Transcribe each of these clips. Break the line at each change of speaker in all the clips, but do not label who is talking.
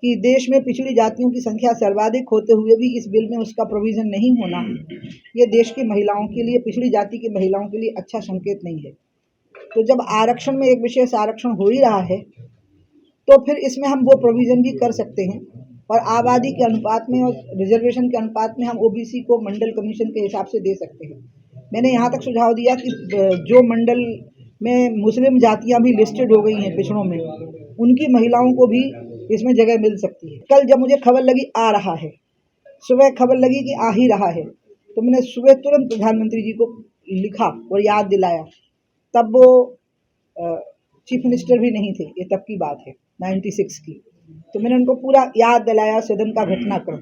कि देश में पिछड़ी जातियों की संख्या सर्वाधिक होते हुए भी इस बिल में उसका प्रोविज़न नहीं होना, ये देश की महिलाओं के लिए, पिछड़ी जाति की महिलाओं के लिए अच्छा संकेत नहीं है। तो जब आरक्षण में एक विशेष आरक्षण हो ही रहा है, तो फिर इसमें हम वो प्रोविज़न भी कर सकते हैं और आबादी के अनुपात में और रिजर्वेशन के अनुपात में हम ओबीसी को मंडल कमीशन के हिसाब से दे सकते हैं। मैंने यहाँ तक सुझाव दिया कि जो मंडल में मुस्लिम जातियाँ भी लिस्टेड हो गई हैं पिछड़ों में, उनकी महिलाओं को भी इसमें जगह मिल सकती है। कल जब मुझे खबर लगी आ रहा है, सुबह खबर लगी कि आ ही रहा है, तो मैंने सुबह तुरंत प्रधानमंत्री जी को लिखा और याद दिलाया। तब वो चीफ मिनिस्टर भी नहीं थे, ये तब की बात है 96 की। तो मैंने उनको पूरा याद दिलाया सदन का घटनाक्रम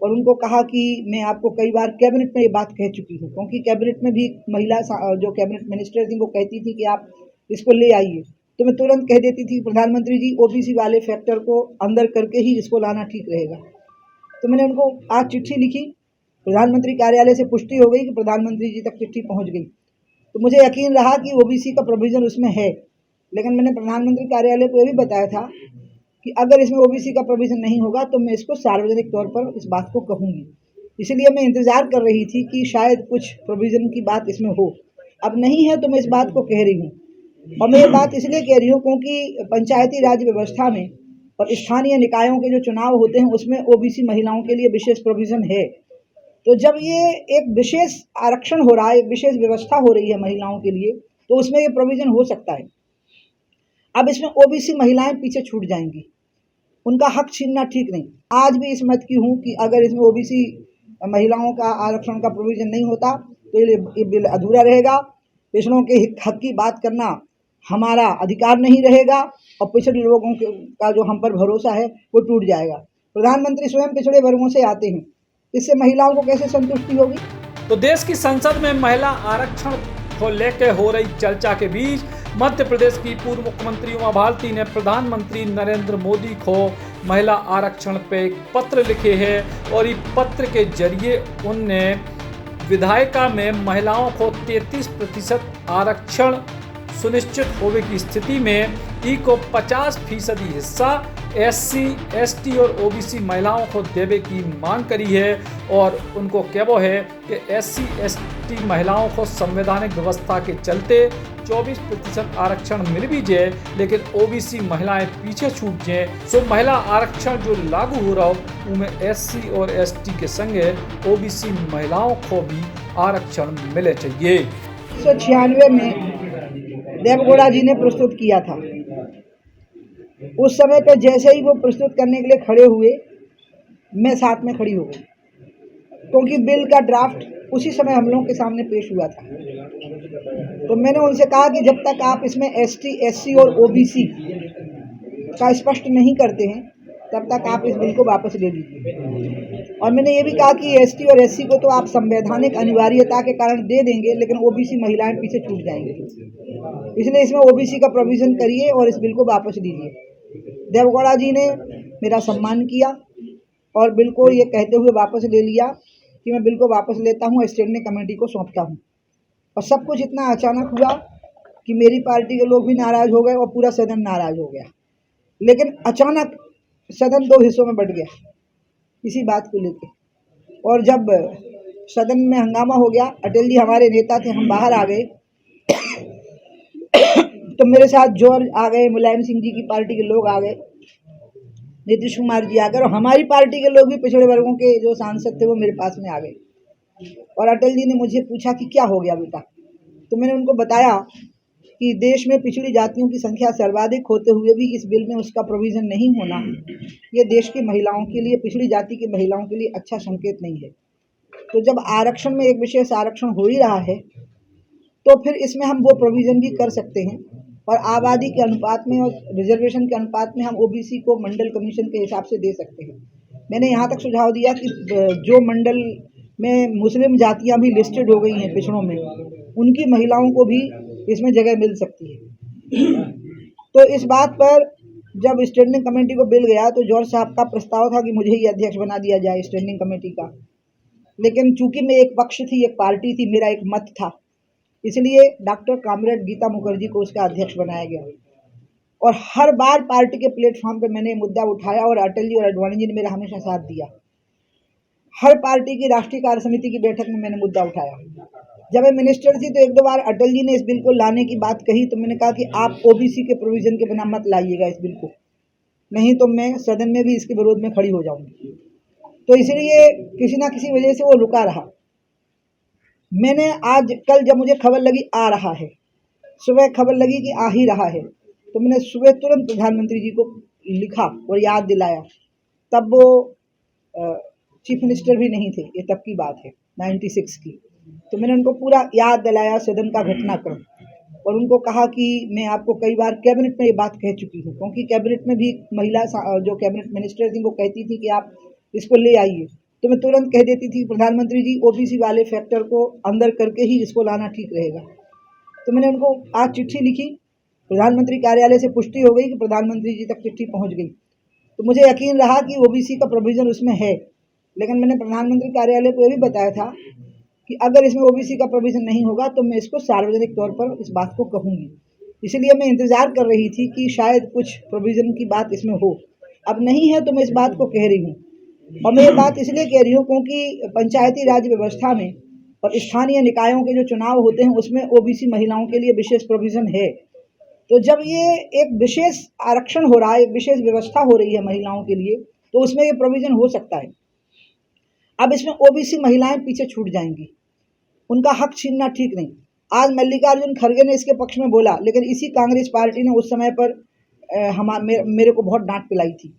और उनको कहा कि मैं आपको कई बार कैबिनेट में ये बात कह चुकी हूँ, क्योंकि कैबिनेट में भी महिला जो कैबिनेट मिनिस्टर थी वो कहती थी कि आप इसको ले आइए, तो मैं तुरंत कह देती थी प्रधानमंत्री जी ओबीसी वाले फैक्टर को अंदर करके ही इसको लाना ठीक रहेगा। तो मैंने उनको आज चिट्ठी लिखी, प्रधानमंत्री कार्यालय से पुष्टि हो गई कि प्रधानमंत्री जी तक चिट्ठी पहुँच गई। तो मुझे यकीन रहा कि ओबीसी का प्रोविज़न उसमें है, लेकिन मैंने प्रधानमंत्री कार्यालय को ये भी बताया था कि अगर इसमें ओबीसी का प्रोविज़न नहीं होगा तो मैं इसको सार्वजनिक तौर पर इस बात को कहूँगी। इसलिए मैं इंतज़ार कर रही थी कि शायद कुछ प्रोविज़न की बात इसमें हो। अब नहीं है तो मैं इस बात को कह रही हूँ, और मैं ये बात इसलिए कह रही हूँ क्योंकि पंचायती राज व्यवस्था में और स्थानीय निकायों के जो चुनाव होते हैं उसमें ओबीसी महिलाओं के लिए विशेष प्रोविज़न है। तो जब ये एक विशेष आरक्षण हो रहा है, एक विशेष व्यवस्था हो रही है महिलाओं के लिए, तो उसमें ये प्रोविज़न हो सकता है। अब इसमें ओबीसी महिलाएं पीछे छूट जाएंगी, उनका हक छीनना ठीक नहीं। आज भी इस मत की हूँ कि अगर इसमें ओबीसी महिलाओं का आरक्षण का प्रोविज़न नहीं होता तो ये बिल अधूरा रहेगा, पिछड़ों के हक की बात करना हमारा अधिकार नहीं रहेगा और पिछड़े लोगों का जो हम पर भरोसा है वो टूट जाएगा। प्रधानमंत्री स्वयं पिछड़े वर्गों से आते हैं, इससे महिलाओं को कैसे संतुष्टि होगी?
तो देश की संसद में महिला आरक्षण को लेकर हो रही चर्चा के बीच मध्य प्रदेश की पूर्व मुख्यमंत्री उमा भारती ने प्रधानमंत्री नरेंद्र मोदी को महिला आरक्षण पे एक पत्र लिखे हैं और इस पत्र के जरिए उनने विधायिका में महिलाओं को 33% आरक्षण सुनिश्चित होने की स्थिति में ई को 50% हिस्सा एससी, एसटी और ओबीसी महिलाओं को देने की मांग करी है और उनको कहना है कि एससी, एसटी महिलाओं को संवैधानिक व्यवस्था के चलते 24% आरक्षण मिल भी जाए, लेकिन ओबीसी महिलाएं पीछे छूट जाए। सो महिला आरक्षण जो लागू हो रहा हो उनमें एससी और एसटी के संगे ओबीसी महिलाओं को भी आरक्षण मिले चाहिए।
1996 में देवगौड़ा जी ने प्रस्तुत किया था। उस समय पे जैसे ही वो प्रस्तुत करने के लिए खड़े हुए, मैं साथ में खड़ी हो गई, क्योंकि बिल का ड्राफ्ट उसी समय हम लोगों के सामने पेश हुआ था। तो मैंने उनसे कहा कि जब तक आप इसमें एसटी, एससी और ओबीसी का स्पष्ट नहीं करते हैं तब तक आप इस बिल को वापस ले लीजिए। और मैंने ये भी कहा कि एसटी और एससी को तो आप संवैधानिक अनिवार्यता के कारण दे देंगे, लेकिन ओबीसी महिलाएं पीछे छूट जाएंगी, इसलिए इसमें ओबीसी का प्रोविज़न करिए और इस बिल को वापस लीजिए। देवगौड़ा जी ने मेरा सम्मान किया और बिल को ये कहते हुए वापस ले लिया कि मैं बिल को वापस लेता हूँ, स्टैंडिंग कमेटी को सौंपता हूँ। और सब कुछ इतना अचानक हुआ कि मेरी पार्टी के लोग भी नाराज़ हो गए और पूरा सदन नाराज़ हो गया। लेकिन अचानक सदन दो हिस्सों में बंट गया इसी बात को लेके, और जब सदन में हंगामा हो गया, अटल जी हमारे नेता थे, हम बाहर आ गए तो मेरे साथ जॉर्ज आ गए, मुलायम सिंह जी की पार्टी के लोग आ गए, नीतीश कुमार जी आ गए और हमारी पार्टी के लोग भी, पिछड़े वर्गों के जो सांसद थे वो मेरे पास में आ गए। और अटल जी ने मुझे पूछा कि क्या हो गया बेटा, तो मैंने उनको बताया कि देश में पिछड़ी जातियों की संख्या सर्वाधिक होते हुए भी इस बिल में उसका प्रोविज़न नहीं होना, ये देश की महिलाओं के लिए, पिछड़ी जाति की महिलाओं के लिए अच्छा संकेत नहीं है। तो जब आरक्षण में एक विशेष आरक्षण हो ही रहा है, तो फिर इसमें हम वो प्रोविज़न भी कर सकते हैं और आबादी के अनुपात में और रिजर्वेशन के अनुपात में हम ओबीसी को मंडल कमीशन के हिसाब से दे सकते हैं। मैंने यहाँ तक सुझाव दिया कि जो मंडल में मुस्लिम जातियाँ भी लिस्टेड हो गई हैं पिछड़ों में, उनकी महिलाओं को भी इसमें जगह मिल सकती है। तो इस बात पर जब स्टैंडिंग कमेटी को बिल गया तो जॉर्ज साहब का प्रस्ताव था कि मुझे ही अध्यक्ष बना दिया जाए स्टैंडिंग कमेटी का, लेकिन चूंकि मैं एक पक्ष थी, एक पार्टी थी, मेरा एक मत था, इसलिए डॉक्टर कामरेड गीता मुखर्जी को उसका अध्यक्ष बनाया गया। और हर बार पार्टी के प्लेटफॉर्म पे मैंने मुद्दा उठाया और अटल जी और आडवाणी जी ने मेरा हमेशा साथ दिया। हर पार्टी की राष्ट्रीय कार्य समिति की बैठक में मैंने मुद्दा उठाया। जब मैं मिनिस्टर थी तो एक दो बार अटल जी ने इस बिल को लाने की बात कही तो मैंने कहा कि आप ओबीसी के प्रोविजन के बिना मत लाइएगा इस बिल को, नहीं तो मैं सदन में भी इसके विरोध में खड़ी हो जाऊंगी। तो इसलिए किसी ना किसी वजह से वो रुका रहा। मैंने आज कल जब मुझे खबर लगी आ रहा है, सुबह खबर लगी कि आ ही रहा है, तो मैंने सुबह तुरंत प्रधानमंत्री जी को लिखा और याद दिलाया। तब वो चीफ मिनिस्टर भी नहीं थे, ये तब की बात है 96 की। तो मैंने उनको पूरा याद दिलाया सदन का घटनाक्रम और उनको कहा कि मैं आपको कई बार कैबिनेट में ये बात कह चुकी हूँ, क्योंकि कैबिनेट में भी महिला जो कैबिनेट मिनिस्टर थी वो कहती थी कि आप इसको ले आइए, तो मैं तुरंत कह देती थी प्रधानमंत्री जी ओबीसी वाले फैक्टर को अंदर करके ही इसको लाना ठीक रहेगा। तो मैंने उनको आज चिट्ठी लिखी, प्रधानमंत्री कार्यालय से पुष्टि हो गई कि प्रधानमंत्री जी तक चिट्ठी पहुंच गई। तो मुझे यकीन रहा कि ओबीसी का प्रोविज़न उसमें है, लेकिन मैंने प्रधानमंत्री कार्यालय को ये भी बताया था कि अगर इसमें ओबीसी का प्रोविज़न नहीं होगा तो मैं इसको सार्वजनिक तौर पर इस बात को कहूँगी। इसलिए मैं इंतज़ार कर रही थी कि शायद कुछ प्रोविज़न की बात इसमें हो। अब नहीं है तो मैं इस बात को कह रही हूँ, और मैं ये बात इसलिए कह रही हूँ क्योंकि पंचायती राज व्यवस्था में और स्थानीय निकायों के जो चुनाव होते हैं उसमें ओबीसी महिलाओं के लिए विशेष प्रोविज़न है। तो जब ये एक विशेष आरक्षण हो रहा है, एक विशेष व्यवस्था हो रही है महिलाओं के लिए, तो उसमें ये प्रोविज़न हो सकता है। अब इसमें ओबीसी महिलाएं पीछे छूट जाएंगी, उनका हक छीनना ठीक नहीं। आज मल्लिकार्जुन खड़गे ने इसके पक्ष में बोला, लेकिन इसी कांग्रेस पार्टी ने उस समय पर मेरे को बहुत डांट पिलाई थी,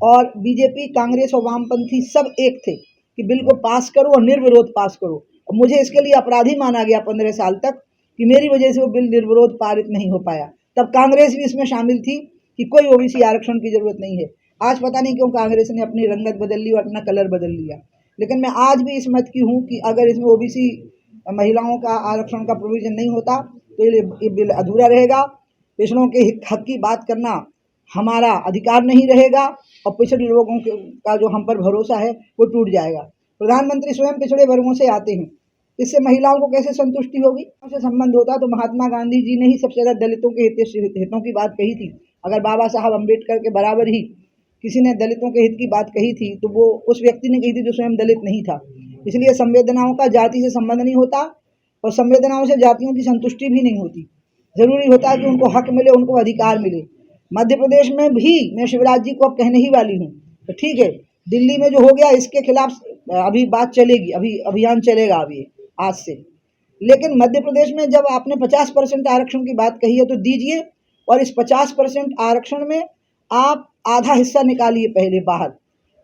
और बीजेपी, कांग्रेस और वामपंथी सब एक थे कि बिल को पास करो और निर्विरोध पास करो। और मुझे इसके लिए अपराधी माना गया 15 साल तक कि मेरी वजह से वो बिल निर्विरोध पारित नहीं हो पाया। तब कांग्रेस भी इसमें शामिल थी कि कोई ओबीसी आरक्षण की जरूरत नहीं है। आज पता नहीं क्यों कांग्रेस ने अपनी रंगत बदल ली और अपना कलर बदल लिया, लेकिन मैं आज भी इस मत की हूँ कि अगर इसमें ओबीसी महिलाओं का आरक्षण का प्रोविज़न नहीं होता तो ये बिल अधूरा रहेगा। पिछड़ों के हक की बात करना हमारा अधिकार नहीं रहेगा और पिछड़े लोगों का जो हम पर भरोसा है वो टूट जाएगा। प्रधानमंत्री स्वयं पिछड़े वर्गों से आते हैं, इससे महिलाओं को कैसे संतुष्टि होगी? उससे संबंध होता तो महात्मा गांधी जी ने ही सबसे ज़्यादा दलितों के हितों की बात कही थी। अगर बाबा साहब अम्बेडकर के बराबर ही किसी ने दलितों के हित की बात कही थी तो वो उस व्यक्ति ने कही थी जो स्वयं दलित नहीं था। इसलिए संवेदनाओं का जाति से संबंध नहीं होता और संवेदनाओं से जातियों की संतुष्टि भी नहीं होती। जरूरी होता है कि उनको हक मिले, उनको अधिकार मिले। मध्य प्रदेश में भी मैं शिवराज जी को अब कहने ही वाली हूँ, तो ठीक है, दिल्ली में जो हो गया इसके खिलाफ अभी बात चलेगी, अभी अभियान चलेगा अभी आज से। लेकिन मध्य प्रदेश में जब आपने 50% आरक्षण की बात कही है तो दीजिए, और इस 50% आरक्षण में आप आधा हिस्सा निकालिए पहले बाहर,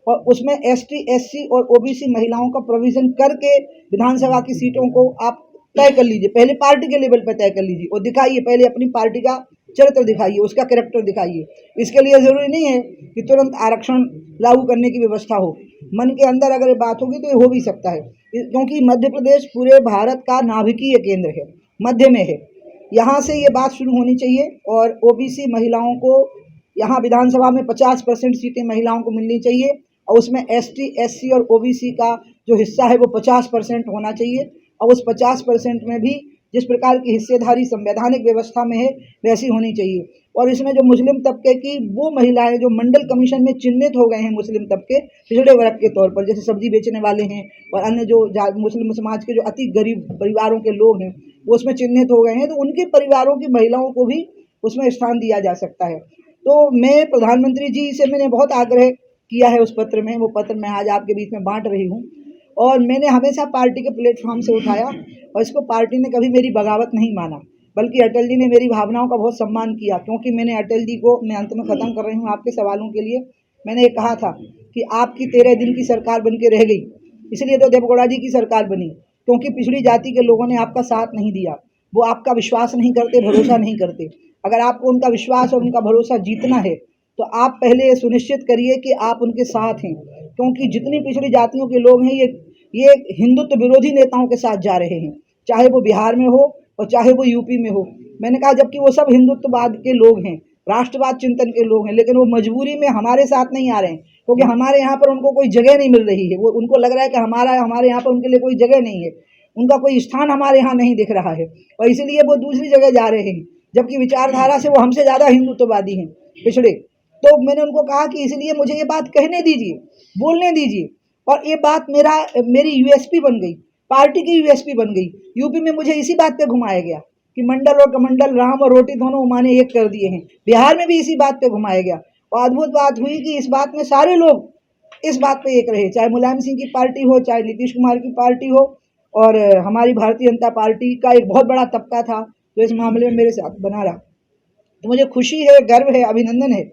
और उसमें एसटी, एससी और ओबीसी महिलाओं का प्रोविज़न करके विधानसभा की सीटों को आप तय कर लीजिए। पहले पार्टी के लेवल पर तय कर लीजिए और दिखाइए, पहले अपनी पार्टी का चरित्र दिखाइए, उसका कैरेक्टर दिखाइए। इसके लिए ज़रूरी नहीं है कि तुरंत आरक्षण लागू करने की व्यवस्था हो। मन के अंदर अगर ये बात होगी तो ये हो भी सकता है, क्योंकि मध्य प्रदेश पूरे भारत का नाभिकीय केंद्र है, मध्य में है। यहाँ से ये बात शुरू होनी चाहिए और ओबीसी महिलाओं को यहाँ विधानसभा में 50% सीटें महिलाओं को मिलनी चाहिए, और उसमें एसटी, एससी और ओबीसी का जो हिस्सा है वो 50% होना चाहिए। और उस 50% में भी जिस प्रकार की हिस्सेदारी संवैधानिक व्यवस्था में है वैसी होनी चाहिए। और इसमें जो मुस्लिम तबके की वो महिलाएं जो मंडल कमीशन में चिन्हित हो गए हैं मुस्लिम तबके पिछड़े वर्ग के तौर पर, जैसे सब्जी बेचने वाले हैं और अन्य जो मुस्लिम समाज के जो अति गरीब परिवारों के लोग हैं वो उसमें चिन्हित हो गए हैं, तो उनके परिवारों की महिलाओं को भी उसमें स्थान दिया जा सकता है। तो मैं प्रधानमंत्री जी से मैंने बहुत आग्रह किया है उस पत्र में, वो पत्र मैं आज आपके बीच में बांट रही हूँ। और मैंने हमेशा पार्टी के प्लेटफॉर्म से उठाया और इसको पार्टी ने कभी मेरी बगावत नहीं माना, बल्कि अटल जी ने मेरी भावनाओं का बहुत सम्मान किया। क्योंकि मैंने अटल जी को, मैं अंत में ख़त्म कर रही हूँ आपके सवालों के लिए, मैंने ये कहा था कि आपकी 13 दिन की सरकार बन के रह गई, इसलिए तो देवेगौड़ा जी की सरकार बनी, क्योंकि पिछड़ी जाति के लोगों ने आपका साथ नहीं दिया, वो आपका विश्वास नहीं करते, भरोसा नहीं करते। अगर आपको उनका विश्वास और उनका भरोसा जीतना है तो आप पहले ये सुनिश्चित करिए कि आप उनके साथ हैं, क्योंकि जितनी पिछड़ी जातियों के लोग हैं ये हिंदुत्व विरोधी नेताओं के साथ जा रहे हैं, चाहे वो बिहार में हो और चाहे वो यूपी में हो। मैंने कहा जबकि वो सब हिंदुत्ववाद के लोग हैं, राष्ट्रवाद चिंतन के लोग हैं, लेकिन वो मजबूरी में हमारे साथ नहीं आ रहे हैं, क्योंकि हमारे यहाँ पर उनको कोई जगह नहीं मिल रही है। वो उनको लग रहा है कि हमारे यहाँ पर उनके लिए कोई जगह नहीं है, उनका कोई स्थान हमारे यहाँ नहीं दिख रहा है, और इसीलिए वो दूसरी जगह जा रहे हैं। जबकि विचारधारा से वो हमसे ज़्यादा हिंदुत्ववादी हैं, पिछड़े। तो मैंने उनको कहा कि इसलिए मुझे ये बात कहने दीजिए, बोलने दीजिए, और ये बात मेरी यूएसपी बन गई, पार्टी की यूएसपी बन गई। यूपी में मुझे इसी बात पे घुमाया गया कि मंडल और कमंडल, राम और रोटी दोनों उमाने एक कर दिए हैं। बिहार में भी इसी बात पे घुमाया गया, और अद्भुत बात हुई कि इस बात में सारे लोग इस बात पे एक रहे, चाहे मुलायम सिंह की पार्टी हो, चाहे नीतीश कुमार की पार्टी हो, और हमारी भारतीय जनता पार्टी का एक बहुत बड़ा तबका था जो इस मामले में मेरे साथ बना रहा। तो मुझे खुशी है, गर्व है, अभिनंदन है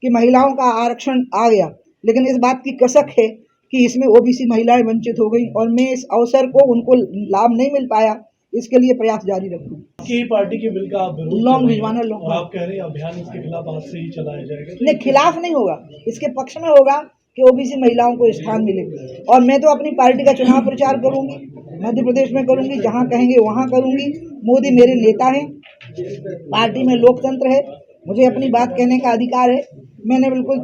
कि महिलाओं का आरक्षण आ गया, लेकिन इस बात की कसक है कि इसमें ओबीसी महिलाएं वंचित हो गई, और मैं इस अवसर को उनको लाभ नहीं मिल पाया, इसके लिए प्रयास जारी रखूँ।
की पार्टी के बिल का आप विरोध
लॉन्ग
कर रहे हैं
भिजवाना लॉन्ग,
और आप कह रहे हैं अभियान इसके खिलाफ आज से ही चलाया जाएगा।
नहीं, खिलाफ नहीं होगा, इसके पक्ष में होगा कि ओबीसी महिलाओं को स्थान मिले। और मैं तो अपनी पार्टी का चुनाव प्रचार करूंगी, मध्य प्रदेश में करूंगी, जहां कहेंगे वहां करूंगी। मोदी मेरे नेता हैं, पार्टी में लोकतंत्र है, मुझे अपनी बात कहने का अधिकार है। मैंने बिल्कुल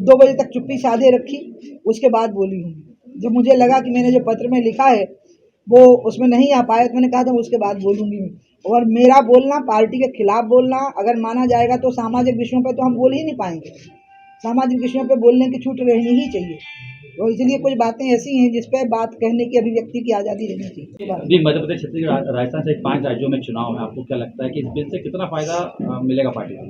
2 बजे तक चुप्पी साधे रखी, उसके बाद बोली हूँ। जब मुझे लगा कि मैंने जो पत्र में लिखा है वो उसमें नहीं आ पाया, तो मैंने कहा था उसके बाद बोलूँगी। और मेरा बोलना, पार्टी के खिलाफ बोलना अगर माना जाएगा तो सामाजिक विषयों पर तो हम बोल ही नहीं पाएंगे। सामाजिक विषयों पर बोलने की छूट रहनी ही चाहिए, और इसलिए कुछ बातें ऐसी हैं जिस पर बात कहने की, अभिव्यक्ति की आज़ादी रहनी चाहिए।
जी, मध्य प्रदेश, छत्तीसगढ़, राजस्थान से 5 राज्यों में चुनाव है। आपको क्या लगता है कि इस बिल से कितना फायदा मिलेगा पार्टी को?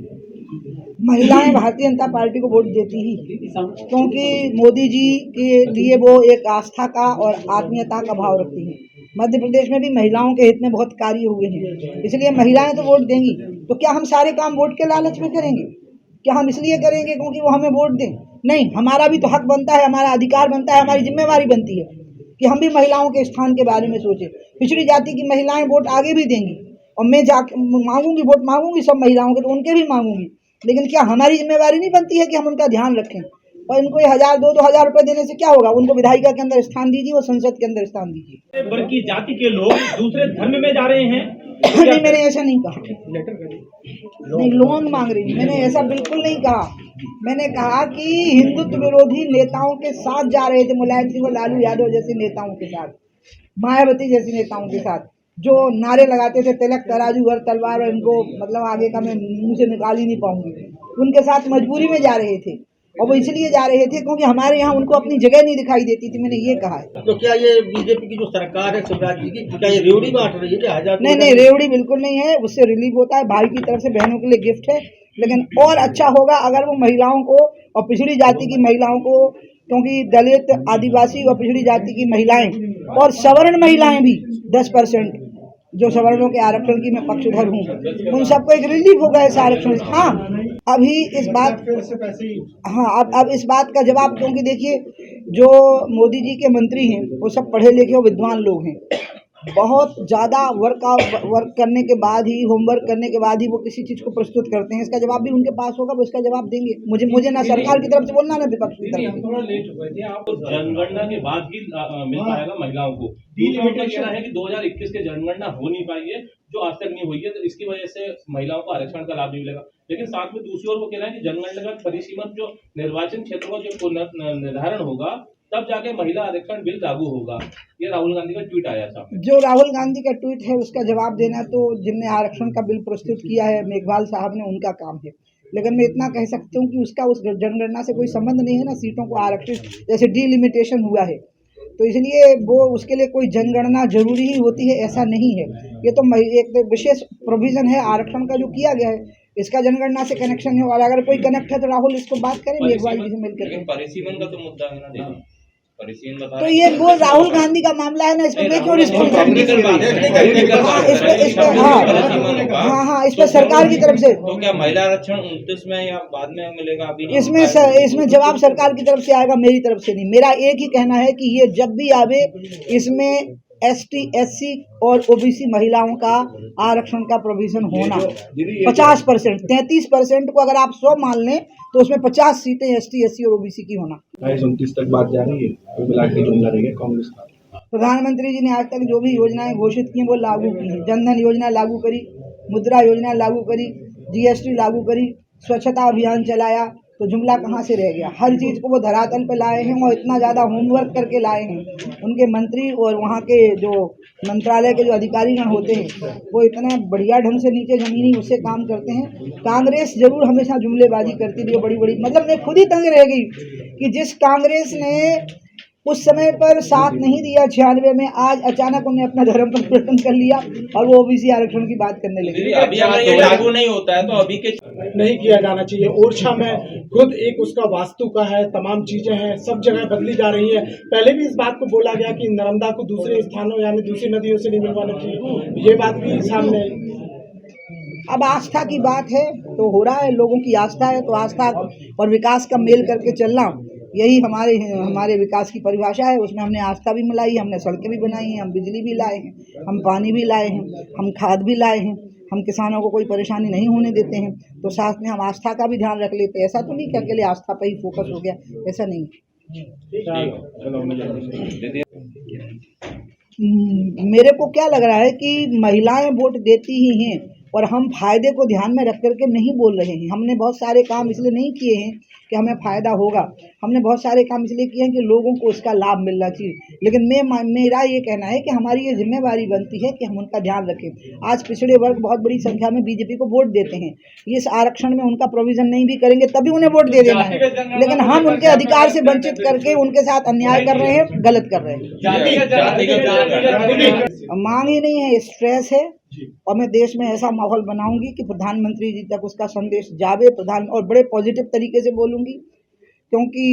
महिलाएं भारतीय जनता पार्टी को वोट देती ही, क्योंकि मोदी जी के लिए वो एक आस्था का और आत्मीयता का भाव रखती हैं। मध्य प्रदेश में भी महिलाओं के हित में बहुत कार्य हुए हैं, इसलिए महिलाएं तो वोट देंगी। तो क्या हम सारे काम वोट के लालच में करेंगे? क्या हम इसलिए करेंगे क्योंकि वो हमें वोट दें? नहीं, हमारा भी तो हक बनता है, हमारा अधिकार बनता है, हमारी जिम्मेवारी बनती है कि हम भी महिलाओं के स्थान के बारे में सोचें। पिछड़ी जाति की महिलाएं वोट आगे भी देंगी, और मैं जाके मांगूंगी, वोट मांगूंगी सब महिलाओं के, तो उनके भी मांगूंगी। लेकिन क्या हमारी जिम्मेवारी नहीं बनती है कि हम उनका ध्यान रखें? और इनको 1000, 2,000 रुपए देने से क्या होगा? उनको विधायिका के अंदर स्थान दीजिए, वो संसद के अंदर स्थान दीजिए।
वर्ग की जाति के लोग दूसरे धर्म में जा रहे हैं।
नहीं, मैंने ऐसा नहीं कहा। नहीं, लोन मांग रही हूँ, मैंने ऐसा बिल्कुल नहीं कहा। मैंने कहा कि हिंदुत्व विरोधी नेताओं के साथ जा रहे थे, मुलायम सिंह और लालू यादव जैसे नेताओं के साथ, मायावती जैसी नेताओं के साथ, जो नारे लगाते थे तिलक तराजू हर तलवार, और इनको मतलब आगे का मैं मुंह से निकाल ही नहीं पाऊंगी। उनके साथ मजबूरी में जा रहे थे, और वो इसलिए जा रहे थे क्योंकि हमारे यहाँ उनको अपनी जगह नहीं दिखाई देती थी। मैंने ये कहा है।
तो क्या ये बीजेपी की जो सरकार है शिवराज जी की, क्या ये रेवड़ी बांट रही है? क्या 1000?
नहीं, रेवड़ी बिल्कुल नहीं है, उससे रिलीफ होता है, भाई की तरफ से बहनों के लिए गिफ्ट है। लेकिन और अच्छा होगा अगर वो महिलाओं को, और पिछड़ी जाति की महिलाओं को, क्योंकि दलित, आदिवासी और पिछड़ी जाति की महिलाएं और सवर्ण महिलाएं भी 10% जो सवर्णों के आरक्षण की मैं पक्षधर हूँ, उन सबको एक रिलीफ होगा इस आरक्षण। हाँ, अभी इस बात, हाँ, अब इस बात का जवाब, क्योंकि देखिए जो मोदी जी के मंत्री हैं वो सब पढ़े लिखे और विद्वान लोग हैं। बहुत ज़्यादा वर्क करने के बाद ही, होमवर्क करने के बाद ही वो किसी चीज़ को प्रस्तुत करते हैं। इसका जवाब भी उनके पास होगा, वो इसका जवाब देंगे। मुझे ना सरकार की तरफ से बोलना, ना विपक्ष की तरफ से।
थोड़ा लेट हो गए थे आप, जनगणना के बाद ही मिल पाएगा महिलाओं को। उनका कहना है कि 2021 के जनगणना हो नहीं पाई है, जो आज तक नहीं हुई है, तो इसकी वजह से महिलाओं को आरक्षण का लाभ नहीं मिलेगा। लेकिन साथ में दूसरी ओर वो कह रहा है कि जनगणना का परिसीमन जो निर्वाचन क्षेत्रों का जो निर्धारण होगा, तब जाके महिला आरक्षण बिल लागू होगा। ये राहुल गांधी का ट्वीट आया था।
जो राहुल गांधी का ट्वीट है उसका जवाब देना तो जिनने आरक्षण का बिल प्रस्तुत किया है, मेघवाल साहब ने, उनका काम है। लेकिन मैं इतना कह सकती हूँ कि उसका उस जनगणना से कोई संबंध नहीं है ना, सीटों को आरक्षित जैसे डिलिमिटेशन हुआ है, तो इसलिए वो उसके लिए कोई जनगणना जरूरी ही होती है, ऐसा नहीं है। ये तो एक विशेष प्रोविजन है आरक्षण का जो किया गया है, इसका जनगणना से कनेक्शन है। और अगर कोई कनेक्ट है तो राहुल इसको बात करें मेघवाल जी से मिलकर।
परिसीमन का तो मुद्दा है ना,
तो ये वो राहुल गांधी का मामला है ना, इसमें मैं क्यों रिस्पॉन्स इस पर सरकार की तरफ से।
तो क्या महिला आरक्षण 29 में या बाद में मिलेगा? अभी
इसमें जवाब सरकार की तरफ से आएगा, मेरी तरफ से नहीं। मेरा एक ही कहना है कि ये जब भी आवे, इसमें ST, SC और OBC महिलाओं का आरक्षण का प्रोविजन होना 50%, 33% को अगर आप 100 मान लें तो उसमें 50 सीटें ST, SC और OBC की होना।
29 तक बात जारी है, मिला के जुमला रहेगा कांग्रेस का।
प्रधानमंत्री जी ने आज तक जो भी योजनाएं घोषित की वो लागू की हैं। जनधन योजना लागू करी, मुद्रा योजना लागू करी, GST लागू करी, स्वच्छता अभियान चलाया, तो जुमला कहाँ से रह गया। हर चीज़ को वो धरातल पे लाए हैं और इतना ज़्यादा होमवर्क करके लाए हैं। उनके मंत्री और वहाँ के जो मंत्रालय के जो अधिकारीगण होते हैं वो इतना बढ़िया ढंग से नीचे ज़मीनी उससे काम करते हैं। कांग्रेस जरूर हमेशा जुमलेबाजी करती रही है बड़ी बड़ी, मतलब मैं खुद ही तंग रह गई कि जिस कांग्रेस ने उस समय पर साथ नहीं दिया 96 में, आज अचानक उन्हें अपना धर्म परिवर्तन कर लिया और वो ओबीसी आरक्षण की बात करने लगी।
अभी अगर ये लागू नहीं होता है तो अभी के
नहीं किया जाना चाहिए। ओरछा में खुद एक उसका वास्तु का है, तमाम चीजें हैं, सब जगह बदली जा रही है। पहले भी इस बात को बोला गया कि नर्मदा को दूसरे स्थानों यानी दूसरी नदियों से नहीं मिलवाना चाहिए, ये बात भी सामने आई।
अब आस्था की बात है तो हो रहा है, लोगों की आस्था है तो आस्था और विकास का मेल करके चलना, यही हमारे विकास की परिभाषा है। उसमें हमने आस्था भी मिलाई है, हमने सड़कें भी बनाई हैं, हम बिजली भी लाए हैं, हम पानी भी लाए हैं, हम खाद भी लाए हैं, हम किसानों को कोई परेशानी नहीं होने देते हैं। तो साथ में हम आस्था का भी ध्यान रख लेते हैं। ऐसा तो नहीं कि अकेले आस्था पर ही फोकस हो गया, ऐसा नहीं। मेरे को क्या लग रहा है कि महिलाएं वोट देती ही हैं और हम फायदे को ध्यान में रख करके नहीं बोल रहे हैं। हमने बहुत सारे काम इसलिए नहीं किए हैं कि हमें फ़ायदा होगा, हमने बहुत सारे काम इसलिए किए हैं कि लोगों को इसका लाभ मिलना चाहिए। लेकिन मेरा ये कहना है कि हमारी ये जिम्मेवारी बनती है कि हम उनका ध्यान रखें। आज पिछड़े वर्ग बहुत बड़ी संख्या में बीजेपी को वोट देते हैं, इस आरक्षण में उनका प्रोविज़न नहीं भी करेंगे तभी उन्हें वोट दे देना है, लेकिन हम उनके अधिकार से वंचित करके उनके साथ अन्याय कर रहे हैं, गलत कर रहे हैं। मांग ही नहीं है, स्ट्रेस है। और मैं देश में ऐसा माहौल बनाऊंगी कि प्रधानमंत्री जी तक उसका संदेश जावे, और बड़े पॉजिटिव तरीके से बोलूंगी, क्योंकि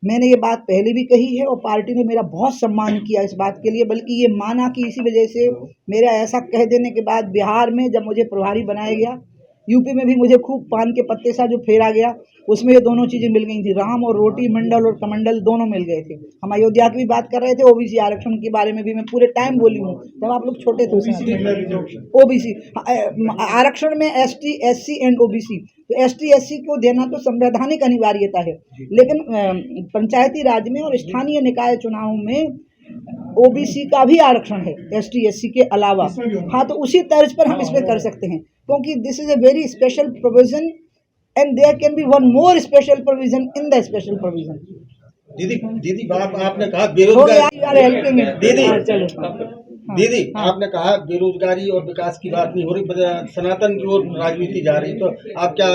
मैंने ये बात पहले भी कही है और पार्टी ने मेरा बहुत सम्मान किया इस बात के लिए। बल्कि ये माना कि इसी वजह से मेरा ऐसा कह देने के बाद बिहार में जब मुझे प्रभारी बनाया गया, यूपी में भी मुझे खूब पान के पत्ते सा जो फेरा गया, उसमें ये दोनों चीज़ें मिल गई थी, राम और रोटी, मंडल और कमंडल दोनों मिल गए थे। हम अयोध्या की भी बात कर रहे थे, ओबीसी आरक्षण के बारे में भी मैं पूरे टाइम बोली हूँ जब आप लोग छोटे थे। ओबीसी आरक्षण में एसटी, एससी एंड ओबीसी, तो एसटी एससी को देना तो संवैधानिक अनिवार्यता है, लेकिन पंचायती राज में और स्थानीय निकाय चुनाव में ओबीसी का भी आरक्षण है एसटी एससी के अलावा। हाँ, तो उसी तर्ज पर हम इस पर कर सकते हैं, क्योंकि this is a very special provision and there can be one more special provision in the special provision.
दीदी आपने कहा बेरोजगारी, दीदी आपने कहा बेरोजगारी और विकास की बात नहीं हो रही, सनातन की ओर राजनीति जा रही, तो आप क्या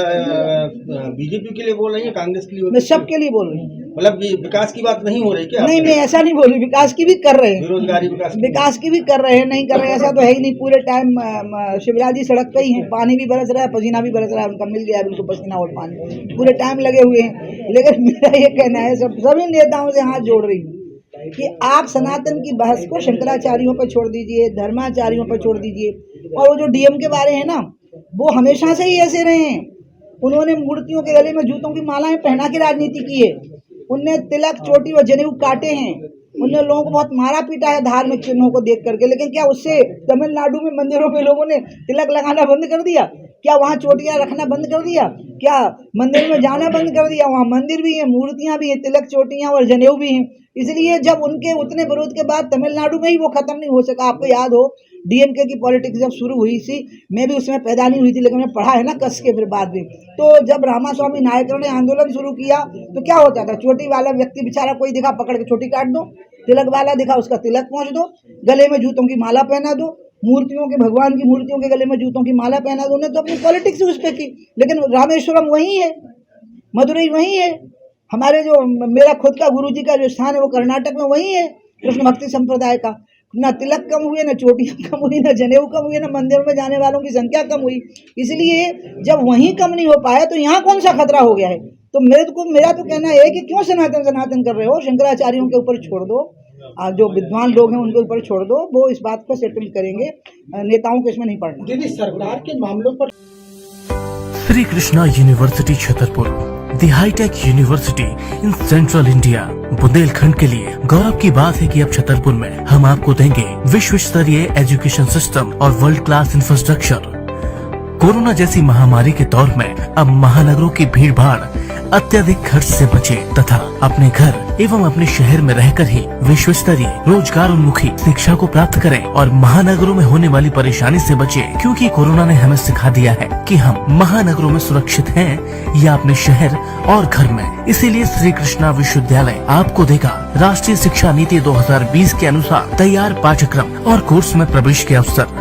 बीजेपी के लिए बोल रही हैं, कांग्रेस के लिए?
मैं सबके लिए बोल रही हूँ। मतलब
विकास की बात नहीं हो रही क्या?
नहीं, मैं ऐसा नहीं बोल रही, विकास की भी कर रहे हैं,
बेरोजगारी
विकास की भी कर रहे हैं, नहीं कर रहे हैं ऐसा तो है ही नहीं। पूरे टाइम शिवराज जी सड़क पे ही हैं, पानी भी बरस रहा है, पसीना भी बरस रहा है, उनका मिल गया उनको पसीना और पानी, पूरे टाइम लगे हुए हैं। लेकिन मेरा ये कहना है सभी नेताओं से हाथ जोड़ रही हूँ कि आप सनातन की बहस को शंकराचार्यों पर छोड़ दीजिए, धर्माचार्यों पर छोड़ दीजिए। और वो जो डीएम के बारे हैं ना, वो हमेशा से ही ऐसे रहे हैं। उन्होंने मूर्तियों के गले में जूतों की मालाएं पहना के राजनीति की है, उनने तिलक, चोटी और जनेऊ काटे हैं, उनने लोगों को बहुत मारा पीटा है धार्मिक चिन्हों को देख करके। लेकिन क्या उससे तमिलनाडु में मंदिरों में लोगों ने तिलक लगाना बंद कर दिया? क्या वहाँ चोटियाँ रखना बंद कर दिया? क्या मंदिर में जाना बंद कर दिया? वहाँ मंदिर भी है, मूर्तियाँ भी हैं, तिलक, चोटियाँ और जनेऊ भी हैं। इसलिए जब उनके उतने विरोध के बाद तमिलनाडु में ही वो खत्म नहीं हो सका। आपको याद हो डीएमके की पॉलिटिक्स जब शुरू हुई थी, मैं भी उसमें पैदा नहीं हुई थी, लेकिन मैं पढ़ा है ना कस के। फिर बाद में तो जब रामास्वामी नायकर ने आंदोलन शुरू किया तो क्या होता था, चोटी वाला व्यक्ति बेचारा कोई दिखा पकड़ के चोटी काट दो, तिलक वाला दिखा उसका तिलक पहुँच दो, गले में जूतों की माला पहना दो, मूर्तियों के, भगवान की मूर्तियों के गले में जूतों की माला पहना दो। उन्होंने तो अपनी पॉलिटिक्स उस पर की। लेकिन रामेश्वरम वही है, मदुरई वही है, हमारे जो मेरा खुद का गुरुजी का जो स्थान है वो कर्नाटक में वही है, कृष्ण भक्ति संप्रदाय का। ना तिलक कम हुए, ना चोटियाँ कम हुई, ना जनेऊ कम हुए, ना मंदिर में जाने वालों की संख्या कम हुई। इसलिए जब वहीं कम नहीं हो पाया तो यहाँ कौन सा खतरा हो गया है? तो मेरा तो कहना है कि क्यों सनातन कर रहे हो? शंकराचार्यों के ऊपर छोड़ दो, जो विद्वान लोग हैं उनके ऊपर छोड़ दो, वो इस बात को सेटल करेंगे, नेताओं को इसमें नहीं पड़ना।
दीदी सरकार के मामलों पर
Shri Krishna university Chhatarpur, the hitech university in central India, Bundelkhand के लिए गौरव की बात है कि अब छतरपुर में हम आपको देंगे विश्व स्तरीय एजुकेशन सिस्टम और वर्ल्ड क्लास इंफ्रास्ट्रक्चर। कोरोना जैसी महामारी के दौर में अब महानगरों की भीड़ भाड़ अत्यधिक खर्च से बचे तथा अपने घर एवं अपने शहर में रहकर ही विश्व स्तरीय रोजगार उन्मुखी शिक्षा को प्राप्त करें और महानगरों में होने वाली परेशानी से बचे, क्योंकि कोरोना ने हमें सिखा दिया है कि हम महानगरों में सुरक्षित हैं या अपने शहर और घर में। इसीलिए श्री कृष्णा विश्वविद्यालय आपको देगा राष्ट्रीय शिक्षा नीति 2020 के अनुसार तैयार पाठ्यक्रम और कोर्स में प्रवेश के अवसर।